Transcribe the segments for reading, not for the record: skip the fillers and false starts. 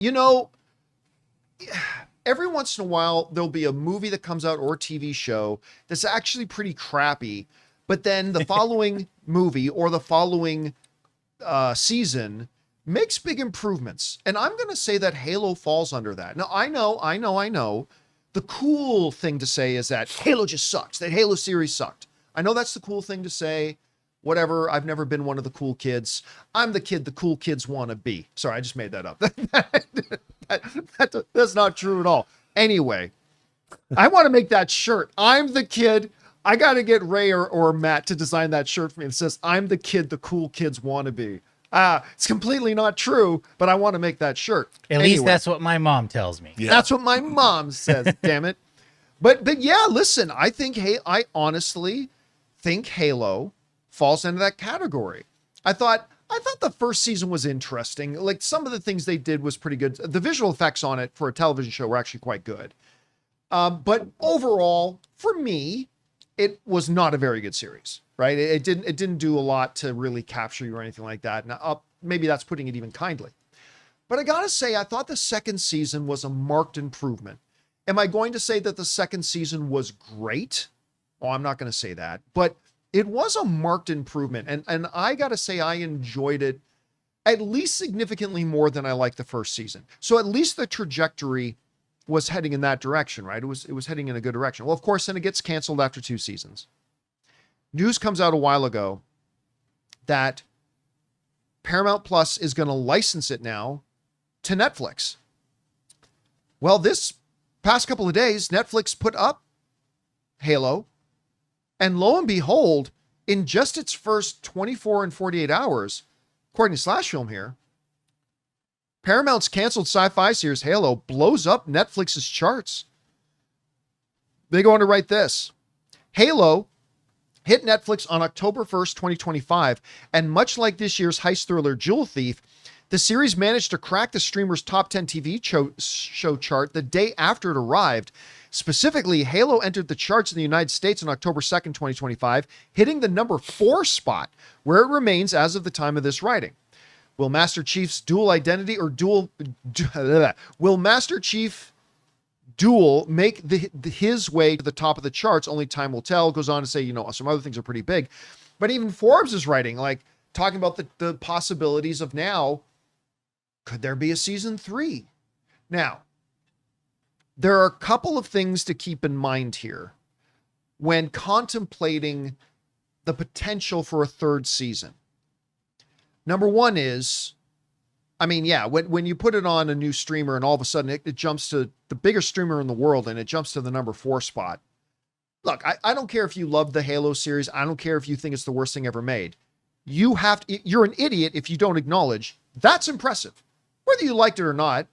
You know, every once in a while, there'll be a movie that comes out or a TV show that's actually pretty crappy, but then the following movie or the following season makes big improvements. And I'm going to say that Halo falls under that. Now, I know. The cool thing to say is that Halo just sucks. That Halo series sucked. I know that's the cool thing to say. Whatever. I've never been one of the cool kids. I'm the kid the cool kids want to be. Sorry, I just made that up. That's not true at all. Anyway, I want to make that shirt. I'm the kid. I got to get Ray or Matt to design that shirt for me. It says, I'm the kid the cool kids want to be. It's completely not true, but I want to make that shirt. At least that's what my mom tells me. Yeah. That's what my mom says, damn it. But yeah, listen, I honestly think Halo falls into that category. I thought the first season was interesting. Like, some of the things they did was pretty good. The visual effects on it for a television show were actually quite good. But overall, for me, it was not a very good series, right? It didn't do a lot to really capture you or anything like that. Now, maybe that's putting it even kindly. But I gotta say, I thought the second season was a marked improvement. Am I going to say that the second season was great? Oh, I'm not going to say that. But it was a marked improvement. And I gotta say, I enjoyed it at least significantly more than I liked the first season. So at least the trajectory was heading in that direction, right? It was heading in a good direction. Well, of course, then it gets canceled after 2 seasons. News comes out a while ago that Paramount Plus is going to license it now to Netflix. Well, this past couple of days, Netflix put up Halo, and lo and behold, in just its first 24 and 48 hours, according to Slash Film here, Paramount's canceled sci-fi series Halo blows up Netflix's charts. They go on to write this. Halo hit Netflix on October 1st, 2025, and much like this year's heist thriller Jewel Thief, the series managed to crack the streamer's top 10 TV show chart the day after it arrived. Specifically, Halo entered the charts in the United States on October 2nd, 2025, hitting the number 4 spot, where it remains as of the time of this writing. Will Master Chief's dual identity or will Master Chief Duel make his way to the top of the charts? Only time will tell. Goes on to say, some other things are pretty big. But even Forbes is writing, talking about the possibilities of now, could there be a season 3? Now, there are a couple of things to keep in mind here when contemplating the potential for a 3rd season. Number one is, when you put it on a new streamer and all of a sudden it jumps to the biggest streamer in the world and it jumps to the number 4 spot. Look, I don't care if you love the Halo series. I don't care if you think it's the worst thing ever made. You're an idiot if you don't acknowledge that's impressive. Whether you liked it or not,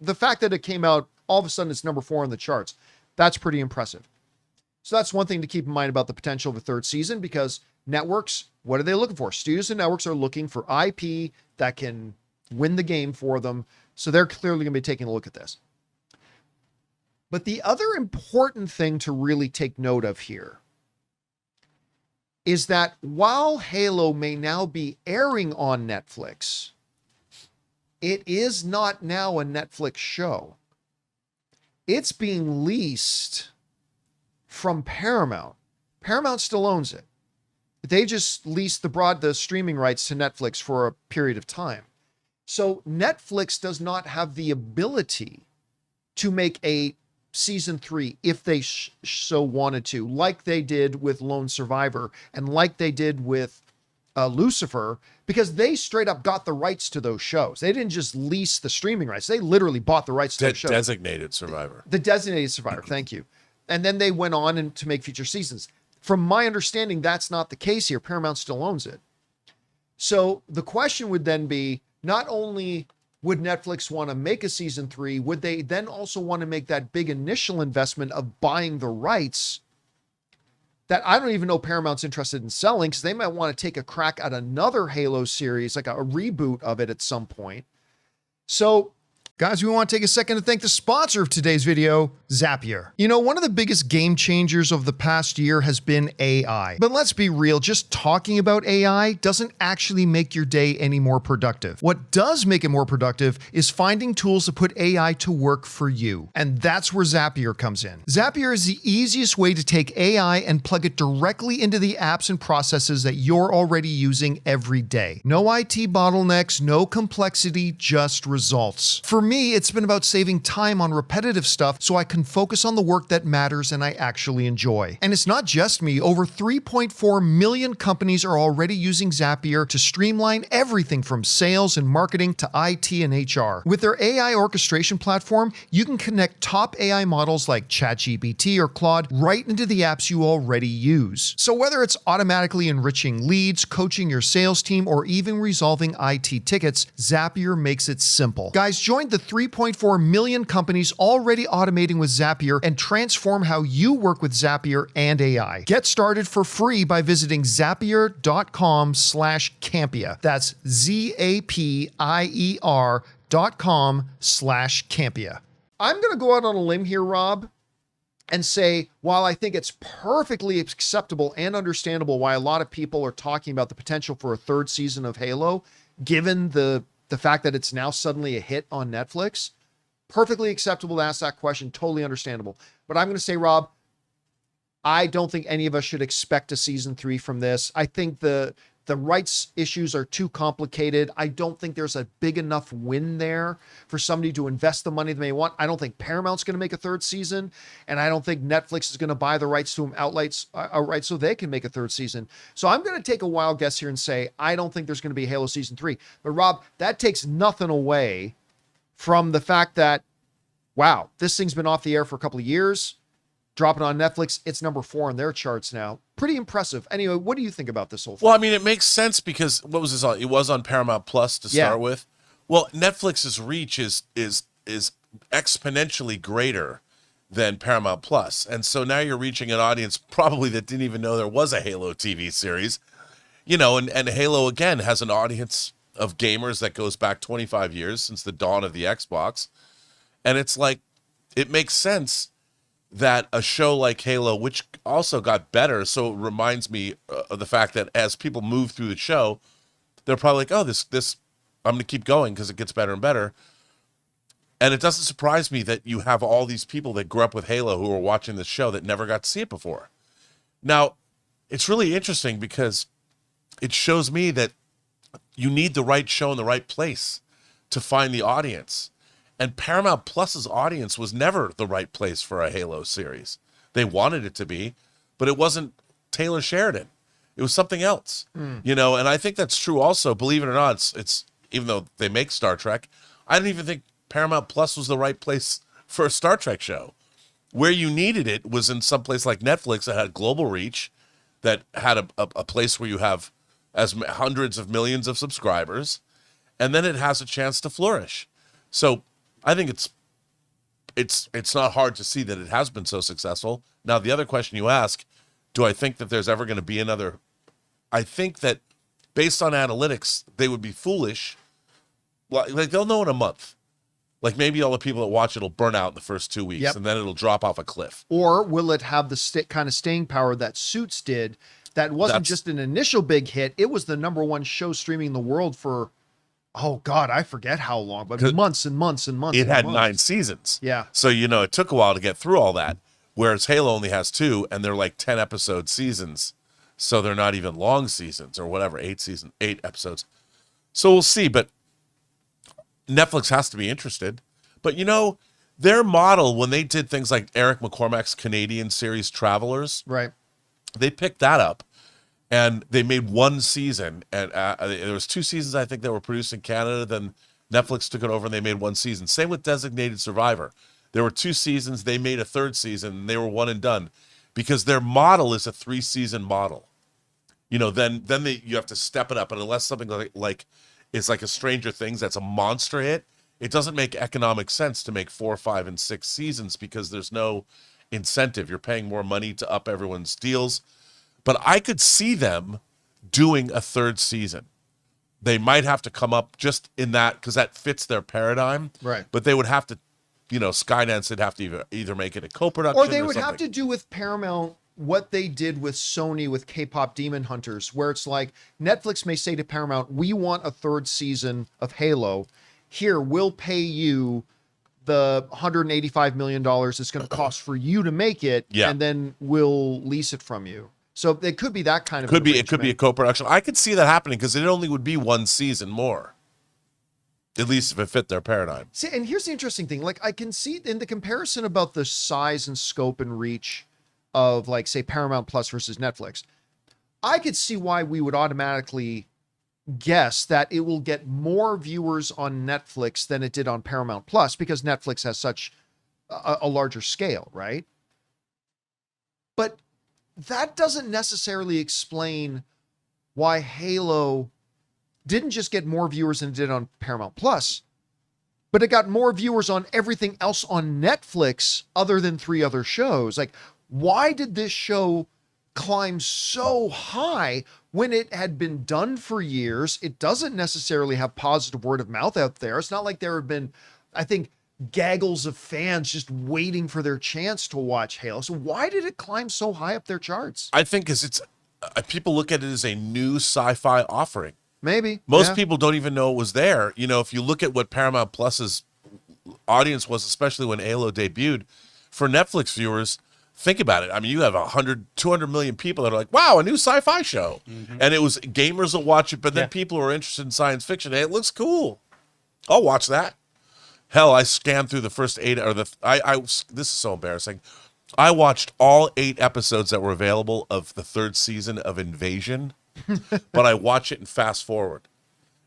the fact that it came out, all of a sudden it's number 4 on the charts, that's pretty impressive. So that's one thing to keep in mind about the potential of a 3rd season, because networks, what are they looking for? Studios and networks are looking for IP that can win the game for them. So they're clearly going to be taking a look at this. But the other important thing to really take note of here is that while Halo may now be airing on Netflix, it is not now a Netflix show. It's being leased from Paramount. Paramount still owns it. They just leased the streaming rights to Netflix for a period of time. So Netflix does not have the ability to make a season 3 if they so wanted to, like they did with Lone Survivor and like they did with Lucifer, because they straight up got the rights to those shows. They didn't just lease the streaming rights. They literally bought the rights to those shows. Designated Survivor. The Designated Survivor, thank you. And then they went on to make future seasons. From my understanding, that's not the case here. Paramount still owns it. So the question would then be, not only would Netflix want to make a season 3, would they then also want to make that big initial investment of buying the rights that I don't even know Paramount's interested in selling, because they might want to take a crack at another Halo series, like a reboot of it at some point. So, guys, we want to take a second to thank the sponsor of today's video, Zapier. You know, one of the biggest game changers of the past year has been AI. But let's be real, just talking about AI doesn't actually make your day any more productive. What does make it more productive is finding tools to put AI to work for you. And that's where Zapier comes in. Zapier is the easiest way to take AI and plug it directly into the apps and processes that you're already using every day. No IT bottlenecks, no complexity, just results. For me, it's been about saving time on repetitive stuff so I can focus on the work that matters and I actually enjoy. And it's not just me. Over 3.4 million companies are already using Zapier to streamline everything from sales and marketing to IT and HR. With their AI orchestration platform, you can connect top AI models like ChatGPT or Claude right into the apps you already use. So whether it's automatically enriching leads, coaching your sales team, or even resolving IT tickets, Zapier makes it simple. Guys, join the 3.4 million companies already automating with Zapier and transform how you work with Zapier and AI. Get started for free by visiting zapier.com/Campea. That's zapier.com/Campea. I'm going to go out on a limb here, Rob, and say, while I think it's perfectly acceptable and understandable why a lot of people are talking about the potential for a third season of Halo, given the fact that it's now suddenly a hit on Netflix, perfectly acceptable to ask that question, totally understandable. But I'm going to say, Rob, I don't think any of us should expect a season 3 from this. I think the rights issues are too complicated. I don't think there's a big enough win there for somebody to invest the money they may want. I don't think Paramount's going to make a third season, and I don't think Netflix is going to buy the rights to them outright so they can make a third season. So I'm going to take a wild guess here and say I don't think there's going to be Halo season 3. But Rob, that takes nothing away from the fact that, wow, this thing's been off the air for a couple of years. Dropping on Netflix, it's number 4 on their charts now. Pretty impressive. Anyway, what do you think about this whole thing? Well, I mean, it makes sense because what was this on? It was on Paramount Plus to start with. Well, Netflix's reach is exponentially greater than Paramount Plus. And so now you're reaching an audience probably that didn't even know there was a Halo TV series. You know, and Halo, again, has an audience of gamers that goes back 25 years since the dawn of the Xbox. And it's like, it makes sense that a show like Halo, which also got better, so it reminds me of the fact that as people move through the show, they're probably like, oh, this I'm going to keep going because it gets better and better. And it doesn't surprise me that you have all these people that grew up with Halo who are watching this show that never got to see it before. Now, it's really interesting because it shows me that you need the right show in the right place to find the audience. And Paramount Plus's audience was never the right place for a Halo series. They wanted it to be, but it wasn't Taylor Sheridan. It was something else, you know. And I think that's true also. Believe it or not, it's even though they make Star Trek, I don't even think Paramount Plus was the right place for a Star Trek show. Where you needed it was in some place like Netflix that had global reach, that had a place where you have hundreds of millions of subscribers, and then it has a chance to flourish. So I think it's not hard to see that it has been so successful. Now, the other question you ask, do I think that there's ever going to be another? I think that based on analytics, they would be foolish. Like they'll know in a month. Like maybe all the people that watch it will burn out in the first 2 weeks, and then it'll drop off a cliff. Or will it have the kind of staying power that Suits did? That wasn't just an initial big hit. It was the number 1 show streaming in the world for, oh God, I forget how long, but months and months and months. It had 9 seasons. Yeah. So, you know, it took a while to get through all that. Whereas Halo only has 2, and they're like 10 episode seasons. So they're not even long seasons or whatever, 8 episodes. So we'll see, but Netflix has to be interested. But, you know, their model, when they did things like Eric McCormack's Canadian series Travelers, right? They picked that up and they made 1 season. And there was 2 seasons, I think, that were produced in Canada. Then Netflix took it over and they made 1 season. Same with Designated Survivor. There were 2 seasons. They made a 3rd season and they were one and done because their model is a 3-season model. You know, then you have to step it up. And unless something like it's like a Stranger Things that's a monster hit, it doesn't make economic sense to make 4, 5, and 6 seasons because there's no incentive. You're paying more money to up everyone's deals. But I could see them doing a 3rd season. They might have to come up just in that because that fits their paradigm. Right. But they would have to Skydance would have to either make it a co-production Or they would have something. to do with Paramount what they did with Sony with K-pop Demon Hunters, where it's like Netflix may say to Paramount, we want a third season of Halo. Here, we'll pay you the $185 million it's going to cost for you to make it, and then we'll lease it from you. So it could be that kind of It could be a co-production. I could see that happening because it only would be one season more. At least if it fit their paradigm. See, and here's the interesting thing. Like, I can see in the comparison about the size and scope and reach of, like, say, Paramount Plus versus Netflix, I could see why we would automatically guess that it will get more viewers on Netflix than it did on Paramount Plus because Netflix has such a larger scale, right? But that doesn't necessarily explain why Halo didn't just get more viewers than it did on Paramount Plus, but it got more viewers on everything else on Netflix other than 3 other shows. Like, why did this show climb so high when it had been done for years? It doesn't necessarily have positive word of mouth out there. It's not like there have been, I think, gaggles of fans just waiting for their chance to watch Halo. So why did it climb so high up their charts? I think because it's people look at it as a new sci-fi offering. Maybe. Most people don't even know it was there. If you look at what Paramount Plus's audience was, especially when Halo debuted, for Netflix viewers, think about it. I mean, you have 100, 200 million people that are like, wow, a new sci-fi show. Mm-hmm. And it was gamers will watch it, but then people who are interested in science fiction, hey, it looks cool. I'll watch that. Hell, I scanned through the first 8, or this is so embarrassing. I watched all 8 episodes that were available of the 3rd season of Invasion, but I watch it and fast forward.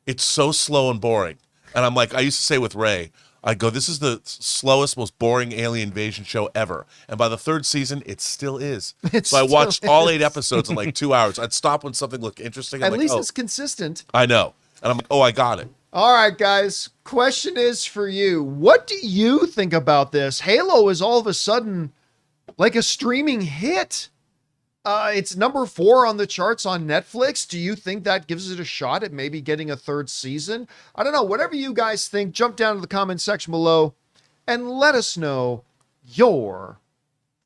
It's so slow and boring. And I'm like, I used to say with Ray, I go, this is the slowest, most boring alien invasion show ever. And by the 3rd season, it still is. So I watched all 8 episodes in like 2 hours. I'd stop when something looked interesting. At least it's consistent. I know. And I'm like, I got it. All right, guys. Question is for you. What do you think about this? Halo is all of a sudden like a streaming hit. It's number 4 on the charts on Netflix. Do you think that gives it a shot at maybe getting a 3rd season? I don't know. Whatever you guys think, jump down to the comment section below and let us know your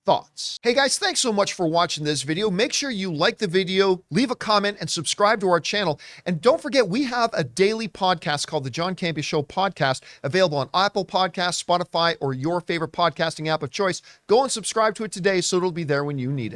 thoughts. Hey guys, thanks so much for watching this video. Make sure you like the video, leave a comment, and subscribe to our channel. And don't forget, we have a daily podcast called the John Campea Show podcast, available on Apple Podcasts, Spotify, or your favorite podcasting app of choice. Go and subscribe to it today so it'll be there when you need it.